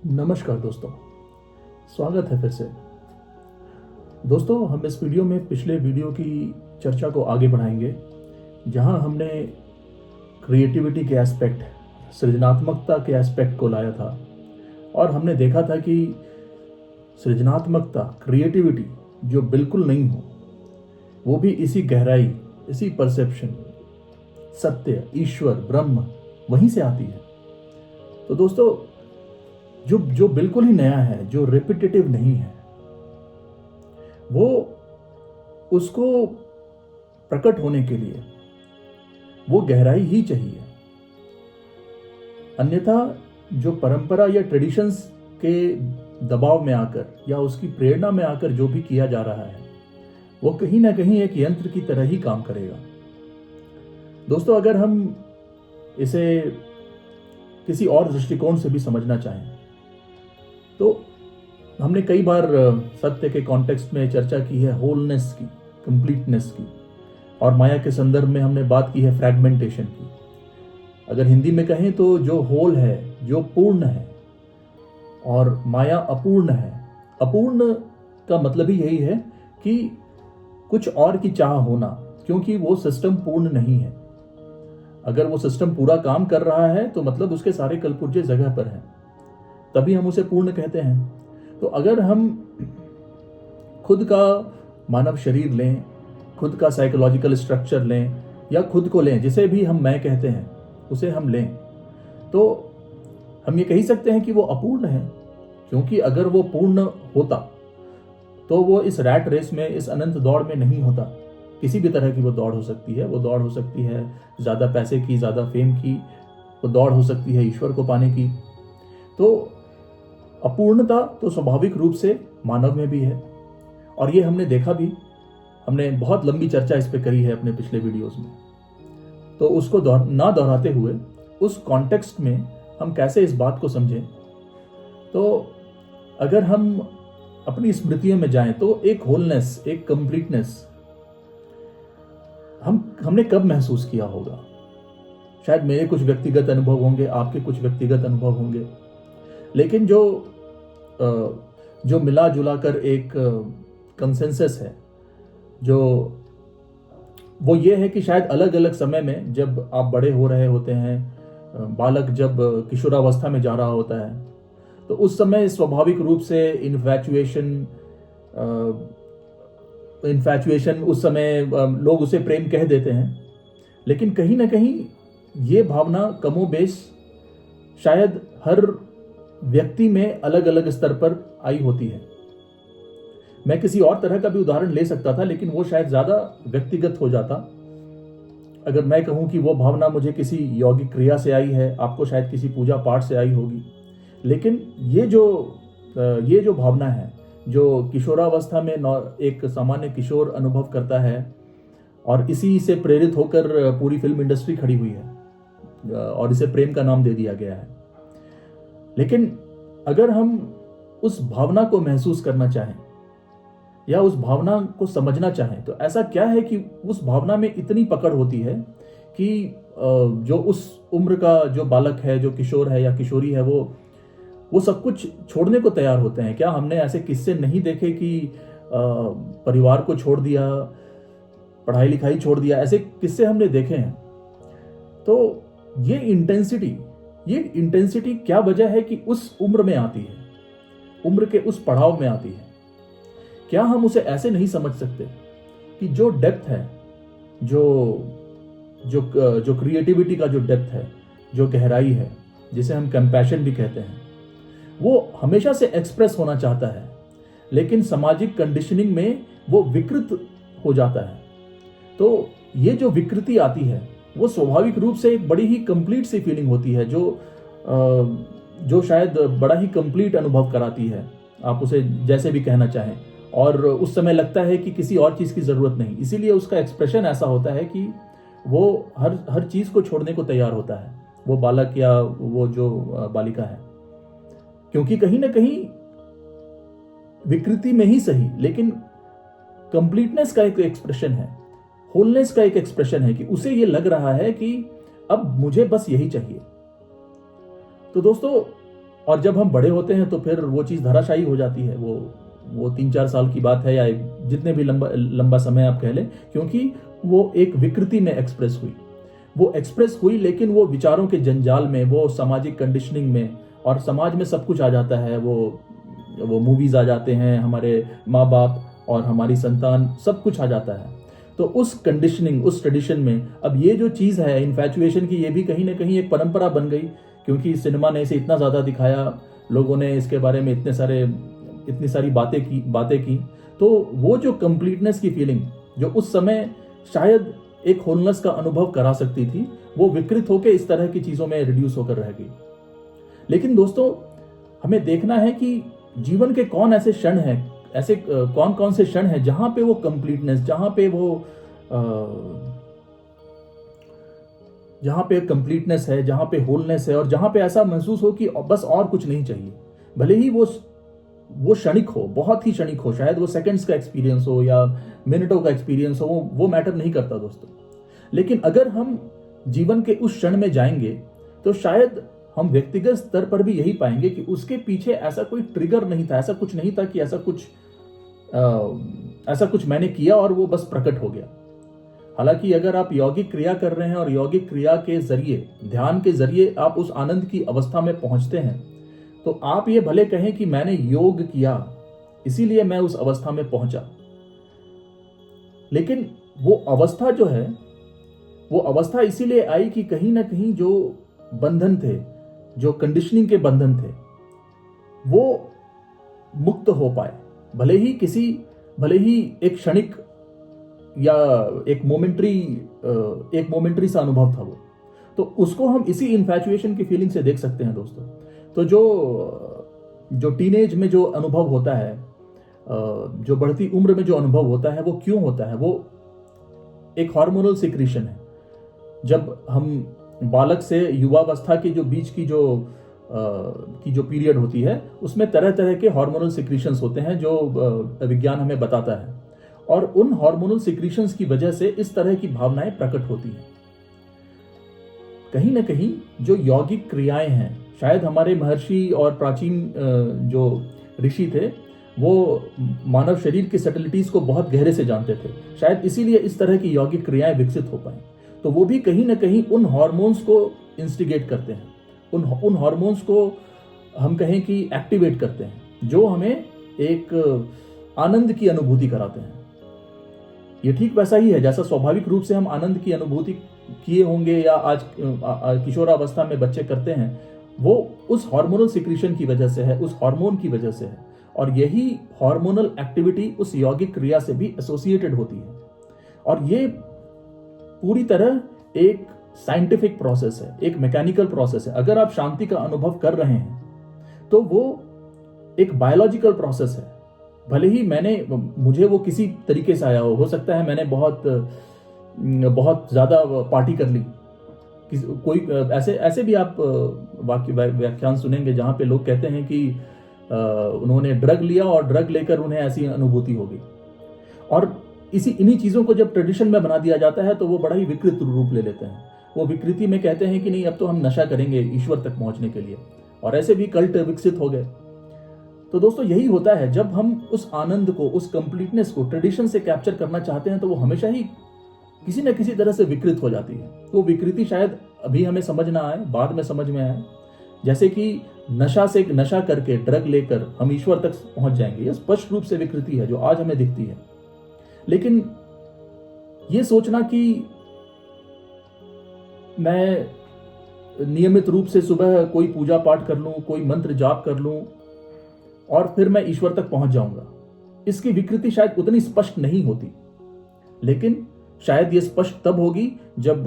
नमस्कार दोस्तों, स्वागत है फिर से। दोस्तों, हम इस वीडियो में पिछले वीडियो की चर्चा को आगे बढ़ाएंगे, जहां हमने क्रिएटिविटी के एस्पेक्ट, सृजनात्मकता के एस्पेक्ट को लाया था और हमने देखा था कि सृजनात्मकता, क्रिएटिविटी जो बिल्कुल नहीं हो, वो भी इसी गहराई, इसी परसेप्शन, सत्य, ईश्वर, ब्रह्म वहीं से आती है। तो दोस्तों, जो जो बिल्कुल ही नया है, जो रिपीटेटिव नहीं है, वो उसको प्रकट होने के लिए वो गहराई ही चाहिए। अन्यथा जो परंपरा या ट्रेडिशंस के दबाव में आकर या उसकी प्रेरणा में आकर जो भी किया जा रहा है, वो कहीं ना कहीं एक यंत्र की तरह ही काम करेगा। दोस्तों, अगर हम इसे किसी और दृष्टिकोण से भी समझना चाहें तो हमने कई बार सत्य के कॉन्टेक्स्ट में चर्चा की है होलनेस की, कंप्लीटनेस की, और माया के संदर्भ में हमने बात की है फ्रैगमेंटेशन की। अगर हिंदी में कहें तो जो होल है, जो पूर्ण है, और माया अपूर्ण है। अपूर्ण का मतलब ही यही है कि कुछ और की चाह होना, क्योंकि वो सिस्टम पूर्ण नहीं है। अगर वो सिस्टम पूरा काम कर रहा है तो मतलब उसके सारे कलपुर्जे जगह पर हैं, तभी हम उसे पूर्ण कहते हैं। तो अगर हम खुद का मानव शरीर लें, खुद का साइकोलॉजिकल स्ट्रक्चर लें, या खुद को लें, जिसे भी हम मैं कहते हैं उसे हम लें, तो हम ये कह सकते हैं कि वो अपूर्ण है। क्योंकि अगर वो पूर्ण होता तो वो इस रैट रेस में, इस अनंत दौड़ में नहीं होता। किसी भी तरह की वो दौड़ हो सकती है। वो दौड़ हो सकती है ज़्यादा पैसे की, ज़्यादा फेम की, वो दौड़ हो सकती है ईश्वर को पाने की। तो अपूर्णता तो स्वाभाविक रूप से मानव में भी है, और ये हमने देखा भी। हमने बहुत लंबी चर्चा इस पे करी है अपने पिछले वीडियोस में। तो उसको ना दोहराते हुए उस कॉन्टेक्स्ट में हम कैसे इस बात को समझें, तो अगर हम अपनी स्मृतियों में जाएं तो एक होलनेस, एक कंप्लीटनेस हमने कब महसूस किया होगा। शायद मेरे कुछ व्यक्तिगत अनुभव होंगे, आपके कुछ व्यक्तिगत अनुभव होंगे, लेकिन जो मिला जुला कर एक कंसेंसस है, जो वो ये है कि शायद अलग अलग समय में जब आप बड़े हो रहे होते हैं, बालक जब किशोरावस्था में जा रहा होता है, तो उस समय स्वाभाविक रूप से इन्फैचुएशन उस समय लोग उसे प्रेम कह देते हैं। लेकिन कहीं ना कहीं ये भावना कमोबेश शायद हर व्यक्ति में अलग अलग स्तर पर आई होती है। मैं किसी और तरह का भी उदाहरण ले सकता था, लेकिन वो शायद ज्यादा व्यक्तिगत हो जाता। अगर मैं कहूं कि वो भावना मुझे किसी यौगिक क्रिया से आई है, आपको शायद किसी पूजा पाठ से आई होगी। लेकिन ये जो भावना है, जो किशोरावस्था में एक सामान्य किशोर अनुभव करता है, और इसी से प्रेरित होकर पूरी फिल्म इंडस्ट्री खड़ी हुई है, और इसे प्रेम का नाम दे दिया गया है। लेकिन अगर हम उस भावना को महसूस करना चाहें या उस भावना को समझना चाहें, तो ऐसा क्या है कि उस भावना में इतनी पकड़ होती है कि जो उस उम्र का जो बालक है, जो किशोर है या किशोरी है, वो सब कुछ छोड़ने को तैयार होते हैं। क्या हमने ऐसे किस्से नहीं देखे कि परिवार को छोड़ दिया, पढ़ाई लिखाई छोड़ दिया? ऐसे किस्से हमने देखे हैं। तो ये इंटेंसिटी क्या वजह है कि उस उम्र में आती है, उम्र के उस पड़ाव में आती है? क्या हम उसे ऐसे नहीं समझ सकते कि जो डेप्थ है, जो क्रिएटिविटी का जो डेप्थ है, जो गहराई है, जिसे हम कंपैशन भी कहते हैं, वो हमेशा से एक्सप्रेस होना चाहता है, लेकिन सामाजिक कंडीशनिंग में वो विकृत हो जाता है। तो ये जो विकृति आती है, वो स्वाभाविक रूप से एक बड़ी ही कंप्लीट सी फीलिंग होती है, जो शायद बड़ा ही कंप्लीट अनुभव कराती है, आप उसे जैसे भी कहना चाहें। और उस समय लगता है कि किसी और चीज की जरूरत नहीं, इसीलिए उसका एक्सप्रेशन ऐसा होता है कि वो हर चीज को छोड़ने को तैयार होता है, वो बालक या वो जो बालिका है। क्योंकि कहीं ना कहीं विकृति में ही सही, लेकिन कंप्लीटनेस का एक एक्सप्रेशन है, होलनेस का एक एक्सप्रेशन है कि उसे ये लग रहा है कि अब मुझे बस यही चाहिए। तो दोस्तों, और जब हम बड़े होते हैं तो फिर वो चीज़ धराशायी हो जाती है। वो 3-4 साल की बात है या जितने भी लंबा समय आप कह लें, क्योंकि वो एक विकृति में एक्सप्रेस हुई। वो एक्सप्रेस हुई लेकिन वो विचारों के जंजाल में, वो सामाजिक कंडीशनिंग में, और समाज में सब कुछ आ जाता है। वो मूवीज आ जाते हैं, हमारे माँ बाप और हमारी संतान, सब कुछ आ जाता है। तो उस कंडीशनिंग, उस ट्रेडिशन में अब ये जो चीज़ है इन्फैचुएशन की, ये भी कहीं ना कहीं एक परंपरा बन गई, क्योंकि सिनेमा ने इसे इतना ज़्यादा दिखाया, लोगों ने इसके बारे में इतनी सारी बातें की। तो वो जो कंप्लीटनेस की फीलिंग जो उस समय शायद एक होलनेस का अनुभव करा सकती थी, वो विकृत होकर इस तरह की चीज़ों में रिड्यूस होकर रह गई। लेकिन दोस्तों, हमें देखना है कि जीवन के कौन ऐसे क्षण हैं, ऐसे कौन कौन से क्षण हैं जहां पे वो कंप्लीटनेस, जहां पे कंप्लीटनेस है, जहां पे होलनेस है, और जहां पे ऐसा महसूस हो कि बस और कुछ नहीं चाहिए। भले ही वो क्षणिक हो, बहुत ही क्षणिक हो, शायद वो सेकंड्स का एक्सपीरियंस हो या मिनटों का एक्सपीरियंस हो, वो मैटर नहीं करता दोस्तों। लेकिन अगर हम जीवन के उस क्षण में जाएंगे तो शायद हम व्यक्तिगत स्तर पर भी यही पाएंगे कि उसके पीछे ऐसा कोई ट्रिगर नहीं था, ऐसा कुछ नहीं था कि ऐसा कुछ मैंने किया और वो बस प्रकट हो गया। हालांकि अगर आप यौगिक क्रिया कर रहे हैं और यौगिक क्रिया के जरिए, ध्यान के जरिए आप उस आनंद की अवस्था में पहुंचते हैं, तो आप ये भले कहें कि मैंने योग किया इसीलिए मैं उस अवस्था में पहुंचा, लेकिन वो अवस्था जो है, वो अवस्था इसीलिए आई कि कहीं ना कहीं जो बंधन थे, जो कंडीशनिंग के बंधन थे, वो मुक्त हो पाए। भले ही एक क्षणिक या एक मोमेंट्री सा अनुभव था वो, तो उसको हम इसी इन्फैचुएशन की फीलिंग से देख सकते हैं दोस्तों। तो जो टीनेज में जो अनुभव होता है, जो बढ़ती उम्र में जो अनुभव होता है, वो क्यों होता है? वो एक हार्मोनल सिक्रीशन है। जब हम बालक से युवावस्था की जो बीच की जो पीरियड होती है, उसमें तरह तरह के हार्मोनल सिक्रीशंस होते हैं जो विज्ञान हमें बताता है, और उन हार्मोनल सिक्रीशंस की वजह से इस तरह की भावनाएं प्रकट होती हैं। कहीं ना कहीं जो यौगिक क्रियाएं हैं, शायद हमारे महर्षि और प्राचीन जो ऋषि थे, वो मानव शरीर की सटलिटीज को बहुत गहरे से जानते थे। शायद इसीलिए इस तरह की यौगिक क्रियाएं विकसित हो पाई। तो वो भी कहीं ना कहीं उन हार्मोन्स को इंस्टिगेट करते हैं, उन हार्मोन्स को हम कहें कि एक्टिवेट करते हैं, जो हमें एक आनंद की अनुभूति कराते हैं। ये ठीक वैसा ही है जैसा स्वाभाविक रूप से हम आनंद की अनुभूति किए होंगे या आज किशोरावस्था में बच्चे करते हैं, वो उस हार्मोनल सिक्रीशन की वजह से है, उस हार्मोन की वजह से है। और यही हार्मोनल एक्टिविटी उस यौगिक क्रिया से भी एसोसिएटेड होती है। और ये पूरी तरह एक साइंटिफिक प्रोसेस है, एक मैकेनिकल प्रोसेस है। अगर आप शांति का अनुभव कर रहे हैं तो वो एक बायोलॉजिकल प्रोसेस है। भले ही मुझे वो किसी तरीके से आया हो सकता है मैंने बहुत ज्यादा पार्टी कर ली, कोई ऐसे भी आप व्याख्यान सुनेंगे जहां पे लोग कहते हैं कि उन्होंने ड्रग लिया और ड्रग लेकर उन्हें ऐसी अनुभूति हो गई। और इन्हीं चीजों को जब ट्रेडिशन में बना दिया जाता है तो वो बड़ा ही विकृत रूप ले लेते हैं। वो विकृति में कहते हैं कि नहीं, अब तो हम नशा करेंगे ईश्वर तक पहुंचने के लिए, और ऐसे भी कल्ट विकसित हो गए। तो दोस्तों, यही होता है जब हम उस आनंद को, उस कंप्लीटनेस को ट्रेडिशन से कैप्चर करना चाहते हैं तो वो हमेशा ही किसी न किसी तरह से विकृत हो जाती है। वो विकृति शायद अभी हमें समझ ना आए, बाद में समझ में आए। जैसे कि नशा करके, ड्रग लेकर हम ईश्वर तक पहुंच जाएंगे, यह स्पष्ट रूप से विकृति है जो आज हमें दिखती है। लेकिन ये सोचना कि मैं नियमित रूप से सुबह कोई पूजा पाठ कर लूं, कोई मंत्र जाप कर लूं और फिर मैं ईश्वर तक पहुंच जाऊंगा, इसकी विकृति शायद उतनी स्पष्ट नहीं होती। लेकिन शायद ये स्पष्ट तब होगी जब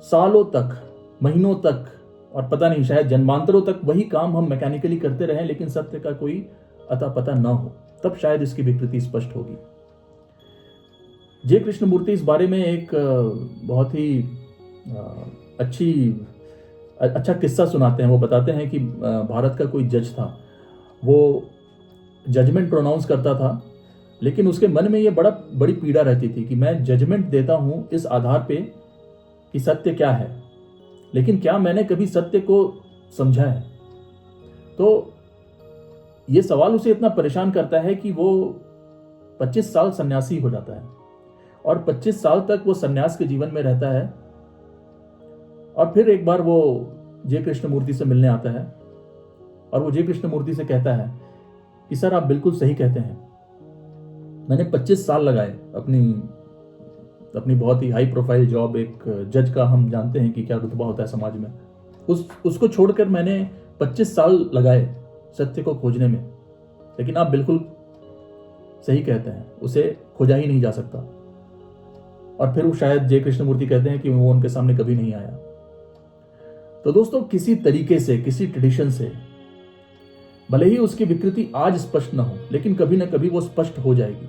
सालों तक, महीनों तक और पता नहीं शायद जन्मांतरों तक वही काम हम मैकेनिकली करते रहें, लेकिन सत्य का कोई अता पता ना हो, तब शायद इसकी विकृति स्पष्ट होगी। जे कृष्णमूर्ति इस बारे में एक बहुत ही अच्छा किस्सा सुनाते हैं। वो बताते हैं कि भारत का कोई जज था, वो जजमेंट प्रोनाउंस करता था, लेकिन उसके मन में ये बड़ी पीड़ा रहती थी कि मैं जजमेंट देता हूं इस आधार पे कि सत्य क्या है, लेकिन क्या मैंने कभी सत्य को समझा है? तो ये सवाल उसे इतना परेशान करता है कि वो 25 साल सन्यासी हो जाता है और 25 साल तक वो सन्यास के जीवन में रहता है। और फिर एक बार वो जय कृष्णमूर्ति से मिलने आता है और वो जय कृष्णमूर्ति से कहता है कि सर, आप बिल्कुल सही कहते हैं, मैंने 25 साल लगाए अपनी बहुत ही हाई प्रोफाइल जॉब, एक जज का हम जानते हैं कि क्या रुतबा होता है समाज में, उसको छोड़कर मैंने 25 साल लगाए सत्य को खोजने में। लेकिन आप बिल्कुल सही कहते हैं, उसे खोजा ही नहीं जा सकता। और फिर वो शायद जय कृष्णमूर्ति कहते हैं कि वो उनके सामने कभी नहीं आया। तो दोस्तों, किसी तरीके से, किसी ट्रेडिशन से, भले ही उसकी विकृति आज स्पष्ट न हो, लेकिन कभी ना कभी वो स्पष्ट हो जाएगी।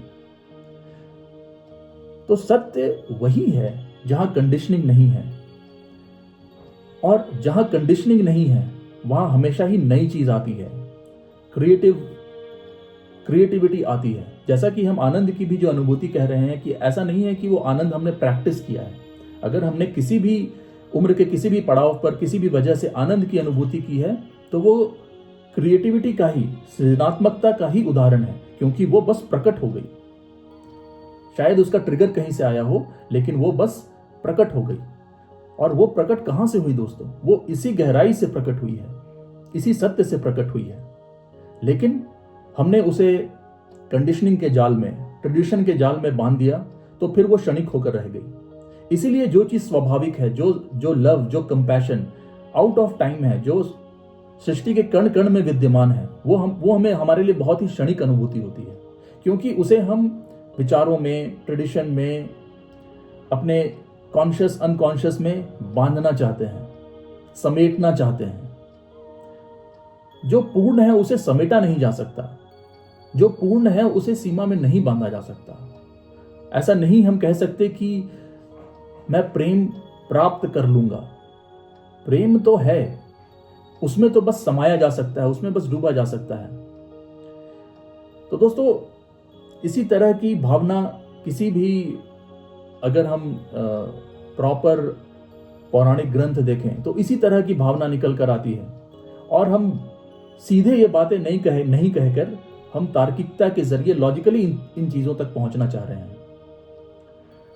तो सत्य वही है जहां कंडीशनिंग नहीं है, और जहां कंडीशनिंग नहीं है वहां हमेशा ही नई चीज आती है, क्रिएटिविटी आती है। जैसा कि हम आनंद की भी जो अनुभूति कह रहे हैं कि ऐसा नहीं है कि वो आनंद हमने प्रैक्टिस किया है। अगर हमने किसी भी उम्र के किसी भी पड़ाव पर किसी भी वजह से आनंद की अनुभूति की है, तो वो क्रिएटिविटी का ही, सृजनात्मकता का ही उदाहरण है, क्योंकि वो बस प्रकट हो गई। शायद उसका ट्रिगर कहीं से आया हो, लेकिन वो बस प्रकट हो गई। और वो प्रकट कहां से हुई दोस्तों? वो इसी गहराई से प्रकट हुई है, इसी सत्य से प्रकट हुई है। लेकिन हमने उसे कंडीशनिंग के जाल में, ट्रेडिशन के जाल में बांध दिया, तो फिर वो क्षणिक होकर रह गई। इसीलिए जो चीज स्वाभाविक है, जो लव, जो कंपैशन आउट ऑफ टाइम है, जो सृष्टि के कण कण में विद्यमान है, वो हमें, हमारे लिए बहुत ही क्षणिक अनुभूति होती है, क्योंकि उसे हम विचारों में, ट्रेडिशन में, अपने कॉन्शियस अनकॉन्शियस में बांधना चाहते हैं, समेटना चाहते हैं। जो पूर्ण है उसे समेटा नहीं जा सकता, जो पूर्ण है उसे सीमा में नहीं बांधा जा सकता। ऐसा नहीं हम कह सकते कि मैं प्रेम प्राप्त कर लूंगा। प्रेम तो है, उसमें तो बस समाया जा सकता है, उसमें बस डूबा जा सकता है। तो दोस्तों, इसी तरह की भावना किसी भी, अगर हम प्रॉपर पौराणिक ग्रंथ देखें तो इसी तरह की भावना निकल कर आती है। और हम सीधे ये बातें नहीं कहकर हम तार्किकता के जरिए लॉजिकली इन चीजों तक पहुंचना चाह रहे हैं।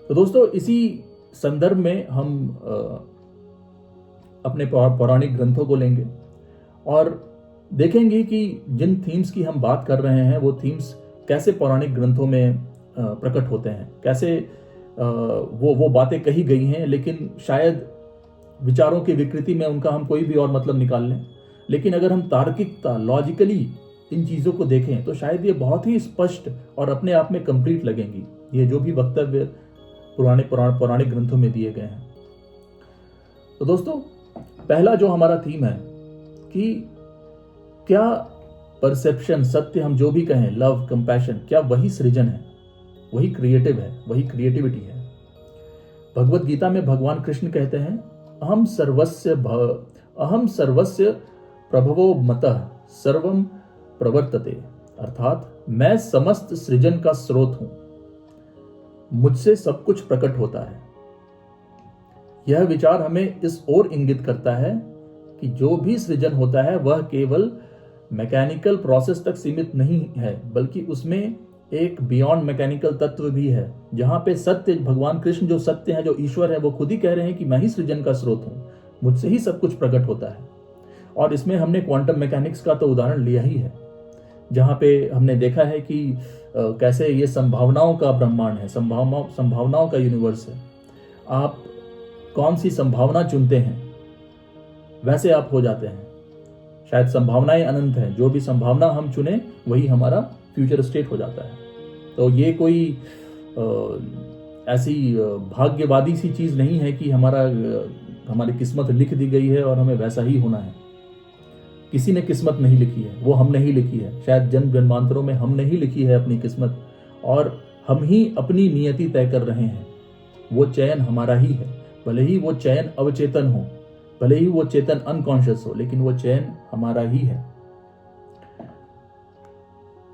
तो दोस्तों, इसी संदर्भ में हम अपने पौराणिक ग्रंथों को लेंगे और देखेंगे कि जिन थीम्स की हम बात कर रहे हैं वो थीम्स कैसे पौराणिक ग्रंथों में प्रकट होते हैं, कैसे वो बातें कही गई हैं, लेकिन शायद विचारों की विकृति में उनका हम कोई भी और मतलब निकाल लें। लेकिन अगर हम तार्किकता, लॉजिकली इन चीज़ों को देखें तो शायद ये बहुत ही स्पष्ट और अपने आप में कंप्लीट लगेंगी, ये जो भी वक्तव्य पौराणिक ग्रंथों में दिए गए हैं। तो दोस्तों, पहला जो हमारा थीम है कि क्या परसेप्शन, सत्य हम जो भी कहें, लव, कंपैशन, क्या वही सृजन है, वही क्रिएटिव है, वही क्रिएटिविटी है? भगवत गीता में भगवान कृष्ण कहते हैं, अहम सर्वस्य प्रभवो मतः सर्वम प्रवर्तते, अर्थात मैं समस्त सृजन का स्रोत हूं, मुझसे सब कुछ प्रकट होता है। यह विचार हमें इस ओर इंगित करता है कि जो भी सृजन होता है वह केवल मैकेनिकल प्रोसेस तक सीमित नहीं है, बल्कि उसमें एक बियॉन्ड मैकेनिकल तत्व भी है, जहां पे सत्य, भगवान कृष्ण जो सत्य है, जो ईश्वर है, वो खुद ही कह रहे हैं कि मैं ही सृजन का स्रोत हूं, मुझसे ही सब कुछ प्रकट होता है। और इसमें हमने क्वांटम मैकेनिक्स का तो उदाहरण लिया ही है, जहां पे हमने देखा है कि कैसे ये संभावनाओं का ब्रह्मांड है, संभावनाओं का यूनिवर्स है। आप कौन सी संभावना चुनते हैं वैसे आप हो जाते हैं। शायद संभावनाएं अनंत हैं, जो भी संभावना हम चुने वही हमारा फ्यूचर स्टेट हो जाता है। तो ये कोई ऐसी भाग्यवादी सी चीज नहीं है कि हमारी किस्मत लिख दी गई है और हमें वैसा ही होना है। किसी ने किस्मत नहीं लिखी है, वो हमने ही लिखी है। शायद जन्म जन्मांतरों में हमने ही लिखी है अपनी किस्मत, और हम ही अपनी नियति तय कर रहे हैं। वो चयन हमारा ही है, भले ही वो चयन अवचेतन हो, भले ही वो चेतन अनकॉन्शियस हो, लेकिन वो चयन हमारा ही है।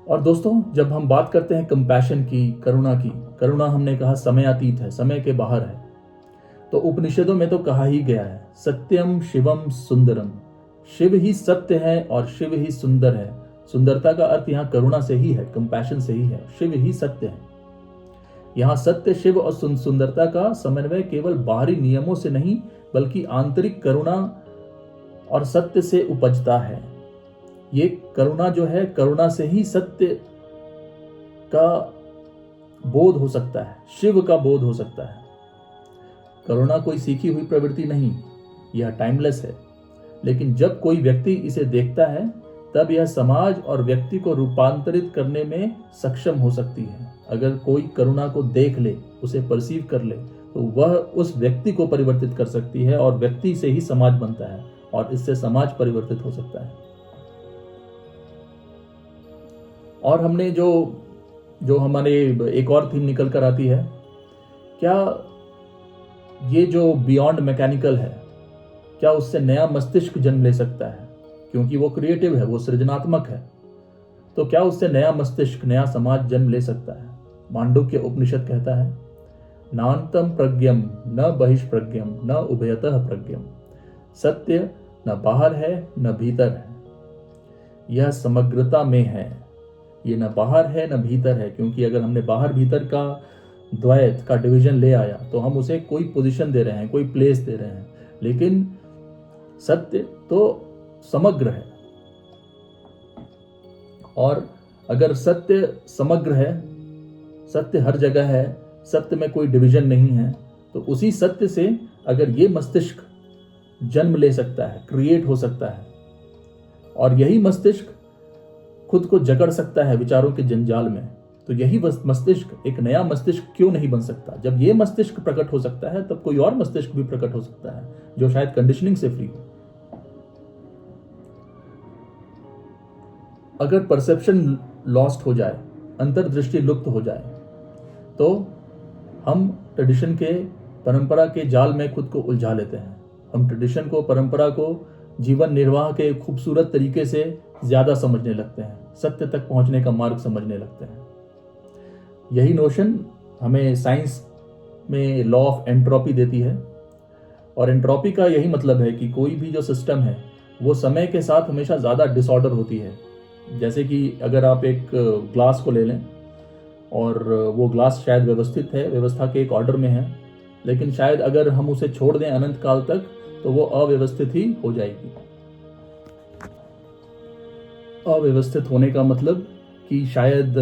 और दोस्तों, जब हम बात करते हैं कंपैशन की, करुणा हमने कहा समयातीत है, समय के बाहर है। तो उपनिषदों में तो कहा ही गया है, सत्यम शिवम सुंदरम, शिव ही सत्य है और शिव ही सुंदर है। सुंदरता का अर्थ यहाँ करुणा से ही है, कंपैशन से ही है। शिव ही सत्य है। यहाँ सत्य, शिव और सुंदरता का समन्वय केवल बाहरी नियमों से नहीं बल्कि आंतरिक करुणा और सत्य से उपजता है। ये करुणा जो है, करुणा से ही सत्य का बोध हो सकता है, शिव का बोध हो सकता है। करुणा कोई सीखी हुई प्रवृत्ति नहीं, यह टाइमलेस है। लेकिन जब कोई व्यक्ति इसे देखता है तब यह समाज और व्यक्ति को रूपांतरित करने में सक्षम हो सकती है। अगर कोई करुणा को देख ले, उसे परसीव कर ले, तो वह उस व्यक्ति को परिवर्तित कर सकती है और व्यक्ति से ही समाज बनता है और इससे समाज परिवर्तित हो सकता है। और हमने जो हमारे एक और थीम निकल कर आती है, क्या ये जो बियॉन्ड मैकेनिकल है, क्या उससे नया मस्तिष्क जन्म ले सकता है? क्योंकि वो क्रिएटिव है, वो सृजनात्मक है, तो क्या उससे नया मस्तिष्क, नया समाज जन्म ले सकता है? मांडुक्य उपनिषद कहता है, नान्तम प्रज्ञम न बहिष्प्रज्ञम न उभयतः प्रज्ञम। सत्य न बाहर है न भीतर है, यह समग्रता में है। ये न बाहर है न भीतर है, क्योंकि अगर हमने बाहर भीतर का द्वैत का डिवीजन ले आया तो हम उसे कोई पोजीशन दे रहे हैं, कोई प्लेस दे रहे हैं। लेकिन सत्य तो समग्र है, और अगर सत्य समग्र है, सत्य हर जगह है, सत्य में कोई डिवीजन नहीं है, तो उसी सत्य से अगर ये मस्तिष्क जन्म ले सकता है, क्रिएट हो सकता है, और यही मस्तिष्क खुद को जकड़ सकता है विचारों के जंजाल में, तो यही मस्तिष्क एक नया मस्तिष्क क्यों नहीं बन सकता? जब ये मस्तिष्क प्रकट हो सकता है तब कोई और मस्तिष्क भी प्रकट हो सकता है जो शायद कंडीशनिंग से फ्री हो। अगर परसेप्शन लॉस्ट हो जाए, अंतर्दृष्टि लुप्त हो जाए, तो हम ट्रेडिशन के, परंपरा के जाल में खुद को उलझा लेते हैं। हम ट्रेडिशन को, परंपरा को जीवन निर्वाह के खूबसूरत तरीके से ज्यादा समझने लगते हैं, सत्य तक पहुंचने का मार्ग समझने लगते हैं। यही नोशन हमें साइंस में लॉ ऑफ एंट्रोपी देती है, और एंट्रोपी का यही मतलब है कि कोई भी जो सिस्टम है वो समय के साथ हमेशा ज़्यादा डिसऑर्डर होती है। जैसे कि अगर आप एक ग्लास को ले लें और वो ग्लास शायद व्यवस्थित है, व्यवस्था के एक ऑर्डर में है, लेकिन शायद अगर हम उसे छोड़ दें अनंत काल तक तो वो अव्यवस्थित ही हो जाएगी। अव्यवस्थित होने का मतलब कि शायद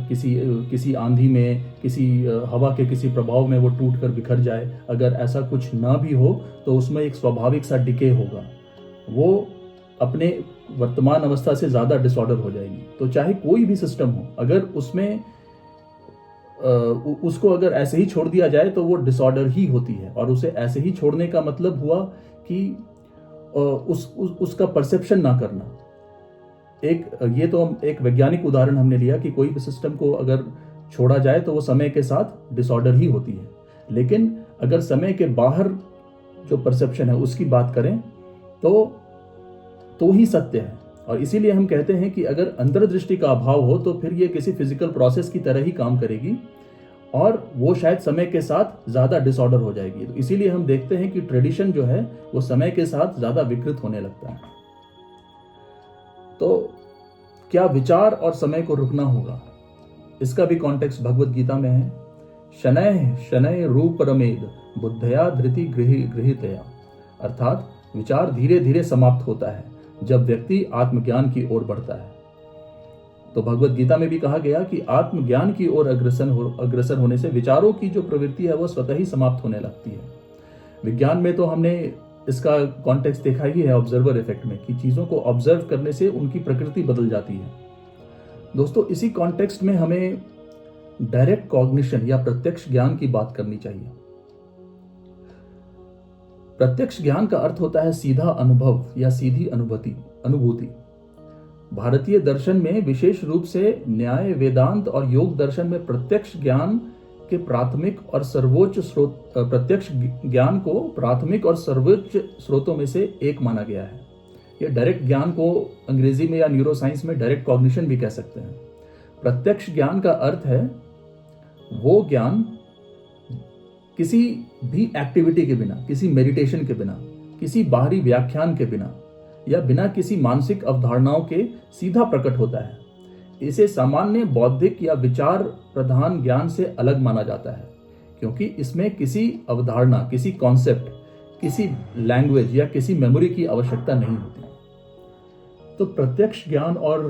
किसी आंधी में, किसी हवा के किसी प्रभाव में वो टूट कर बिखर जाए। अगर ऐसा कुछ ना भी हो तो उसमें एक स्वाभाविक सा डिके होगा, वो अपने वर्तमान अवस्था से ज़्यादा डिसऑर्डर हो जाएगी। तो चाहे कोई भी सिस्टम हो, अगर उसमें उसको अगर ऐसे ही छोड़ दिया जाए तो वो डिसऑर्डर ही होती है। और उसे ऐसे ही छोड़ने का मतलब हुआ कि उसका परसेप्शन ना करना। ये तो एक वैज्ञानिक उदाहरण हमने लिया कि कोई भी सिस्टम को अगर छोड़ा जाए तो वो समय के साथ डिसऑर्डर ही होती है। लेकिन अगर समय के बाहर जो परसेप्शन है उसकी बात करें तो ही सत्य है। और इसीलिए हम कहते हैं कि अगर अंतर्दृष्टि का अभाव हो तो फिर ये किसी फिजिकल प्रोसेस की तरह ही काम करेगी और वो शायद समय के साथ ज़्यादा डिसऑर्डर हो जाएगी। तो इसीलिए हम देखते हैं कि ट्रेडिशन जो है वो समय के साथ ज़्यादा विकृत होने लगता है। तो क्या विचार और समय को रुकना होगा? इसका भी कॉन्टेक्स्ट भगवत गीता में है। शनैः शनैः रूप रमेद बुद्धया धृति गृहीतया, अर्थात विचार धीरे धीरे समाप्त होता है जब व्यक्ति आत्मज्ञान की ओर बढ़ता है। तो भगवत गीता में भी कहा गया कि आत्मज्ञान की ओर अग्रसर होने से विचारों की जो प्रवृत्ति है वो स्वतः ही समाप्त होने लगती है। विज्ञान में तो हमने इसका कॉन्टेक्स्ट देखा ही है ऑब्जर्वर इफेक्ट में, कि चीजों को ऑब्जर्व करने से उनकी प्रकृति बदल जाती है। दोस्तों, इसी कॉन्टेक्स्ट में हमें डायरेक्ट कॉग्निशन या प्रत्यक्ष ज्ञान की बात करनी चाहिए। प्रत्यक्ष ज्ञान का अर्थ होता है सीधा अनुभव या सीधी अनुभूति। भारतीय दर्शन में विशेष रूप से न्याय, वेदांत और योग दर्शन में प्रत्यक्ष ज्ञान के प्राथमिक और सर्वोच्च स्रोत, प्रत्यक्ष ज्ञान को प्राथमिक और सर्वोच्च स्रोतों में से एक माना गया है। ये डायरेक्ट ज्ञान को अंग्रेजी में या न्यूरोसाइंस में डायरेक्ट कॉग्निशन भी कह सकते हैं। प्रत्यक्ष ज्ञान का अर्थ है वो ज्ञान किसी भी एक्टिविटी के बिना, किसी मेडिटेशन के बिना, किसी बाहरी व्याख्यान के बिना, या बिना किसी मानसिक अवधारणाओं के सीधा प्रकट होता है। इसे सामान्य बौद्धिक या विचार प्रधान ज्ञान से अलग माना जाता है, क्योंकि इसमें किसी अवधारणा, किसी कॉन्सेप्ट, किसी लैंग्वेज या किसी मेमोरी की आवश्यकता नहीं होती। तो प्रत्यक्ष ज्ञान और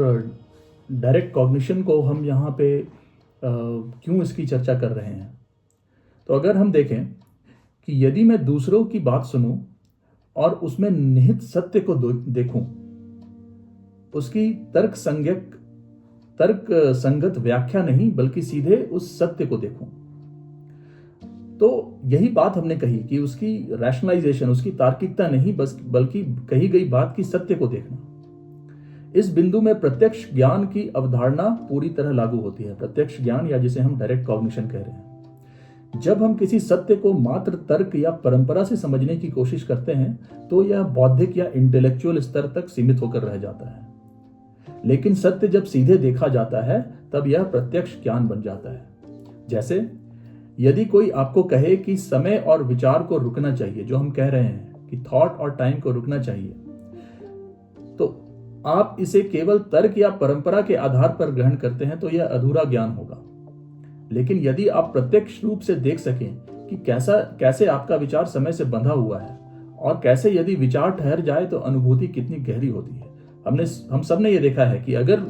डायरेक्ट कॉग्निशन को हम यहाँ पे क्यों इसकी चर्चा कर रहे हैं? तो अगर हम देखें कि यदि मैं दूसरों की बात सुनूं और उसमें निहित सत्य को देखूं, उसकी तर्क संगत व्याख्या नहीं बल्कि सीधे उस सत्य को देखूं, तो यही बात हमने कही कि उसकी रैशनलाइजेशन, उसकी तार्किकता नहीं बल्कि कही गई बात की सत्य को देखना। इस बिंदु में प्रत्यक्ष ज्ञान की अवधारणा पूरी तरह लागू होती है। प्रत्यक्ष ज्ञान या जिसे हम डायरेक्ट कॉग्निशन कह रहे हैं। जब हम किसी सत्य को मात्र तर्क या परंपरा से समझने की कोशिश करते हैं तो यह बौद्धिक या इंटेलेक्चुअल स्तर तक सीमित होकर रह जाता है, लेकिन सत्य जब सीधे देखा जाता है तब यह प्रत्यक्ष ज्ञान बन जाता है। जैसे यदि कोई आपको कहे कि समय और विचार को रुकना चाहिए, जो हम कह रहे हैं कि थॉट और टाइम को रुकना चाहिए, तो आप इसे केवल तर्क या परंपरा के आधार पर ग्रहण करते हैं तो यह अधूरा ज्ञान होगा। लेकिन यदि आप प्रत्यक्ष रूप से देख सकें कि कैसे आपका विचार समय से बंधा हुआ है और कैसे यदि विचार ठहर जाए तो अनुभूति कितनी गहरी होती है। हम सब ने यह देखा है कि अगर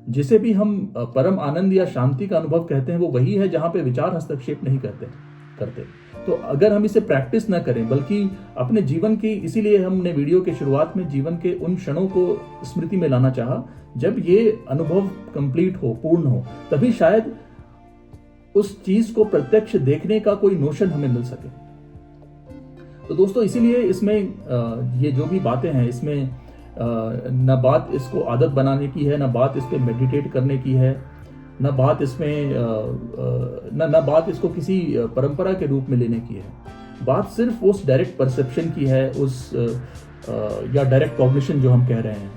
जिसे भी हम परम आनंद या शांति का अनुभव कहते हैं वो वही है जहां पे विचार हस्तक्षेप नहीं करते। तो अगर हम इसे प्रैक्टिस न करें बल्कि अपने जीवन की, इसीलिए हमने वीडियो के शुरुआत में जीवन के उन क्षणों को स्मृति में लाना चाहा जब ये अनुभव कंप्लीट हो, पूर्ण हो, तभी शायद उस चीज को प्रत्यक्ष देखने का कोई नोशन हमें मिल सके। तो दोस्तों, इसीलिए इसमें ये जो भी बातें हैं, इसमें न बात इसको आदत बनाने की है, न बात इस पे मेडिटेट करने की है, न बात इसमें न बात इसको किसी परंपरा के रूप में लेने की है। बात सिर्फ उस डायरेक्ट परसेप्शन की है, उस या डायरेक्ट कॉग्निशन जो हम कह रहे हैं,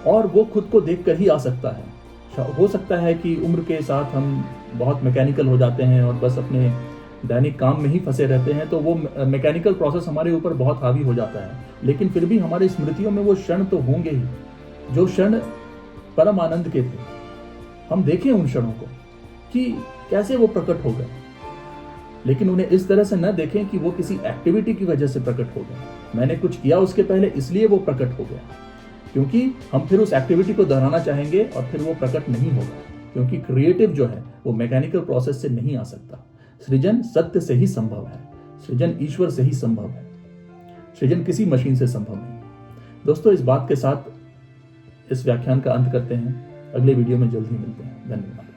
और वो खुद को देख कर ही आ सकता है। हो सकता है कि उम्र के साथ हम बहुत मैकेनिकल हो जाते हैं और बस अपने दैनिक काम में ही फंसे रहते हैं, तो वो मैकेनिकल प्रोसेस हमारे ऊपर बहुत हावी हो जाता है। लेकिन फिर भी हमारी स्मृतियों में वो क्षण तो होंगे ही, जो क्षण परम आनंद के थे। हम देखें उन क्षणों को कि कैसे वो प्रकट हो गए, लेकिन उन्हें इस तरह से न देखें कि वो किसी एक्टिविटी की वजह से प्रकट हो गए। मैंने कुछ किया उसके पहले इसलिए वो प्रकट हो गया, क्योंकि हम फिर उस एक्टिविटी को दोहराना चाहेंगे और फिर वो प्रकट नहीं होगा, क्योंकि क्रिएटिव जो है वो मैकेनिकल प्रोसेस से नहीं आ सकता। सृजन सत्य से ही संभव है, सृजन ईश्वर से ही संभव है, सृजन किसी मशीन से संभव नहीं। दोस्तों, इस बात के साथ इस व्याख्यान का अंत करते हैं। अगले वीडियो में जल्द ही मिलते हैं। धन्यवाद।